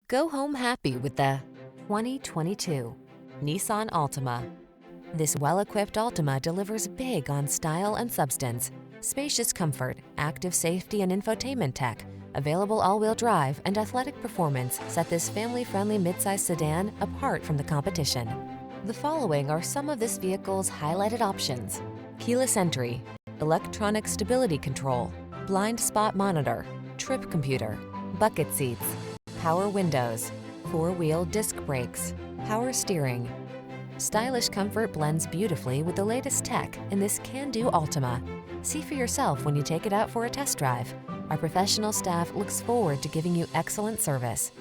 Go home happy with the 2022 Nissan Altima. This well-equipped Altima delivers big on style and substance. Spacious comfort, active safety and infotainment tech, available all-wheel drive and athletic performance set this family-friendly midsize sedan apart from the competition. The following are some of this vehicle's highlighted options: keyless entry, electronic stability control, blind spot monitor, trip computer, bucket seats, power windows, four-wheel disc brakes, power steering. Stylish comfort blends beautifully with the latest tech in this can-do Altima. See for yourself when you take it out for a test drive. Our professional staff looks forward to giving you excellent service.